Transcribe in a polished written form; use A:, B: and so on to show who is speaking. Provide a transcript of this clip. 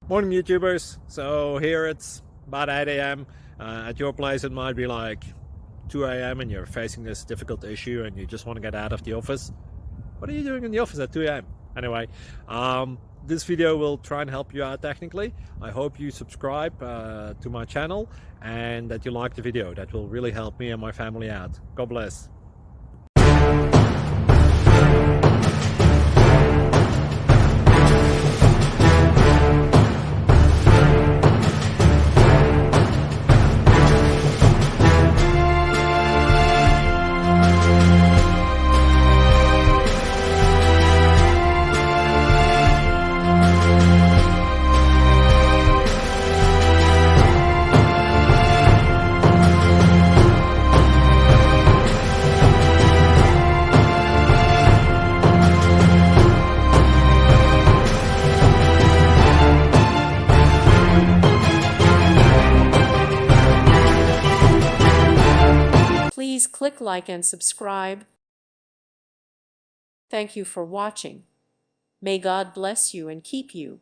A: Morning, YouTubers. So here it's about 8 a.m. At your place, it might be like 2 a.m. and you're facing this difficult issue and you just want to get out of the office. What are you doing in the office at 2 a.m.? Anyway, this video will try and help you out technically. I hope you subscribe to my channel and that you like the video. That will really help me and my family out. God bless.
B: Please click like and subscribe. Thank you for watching. May God bless you and keep you.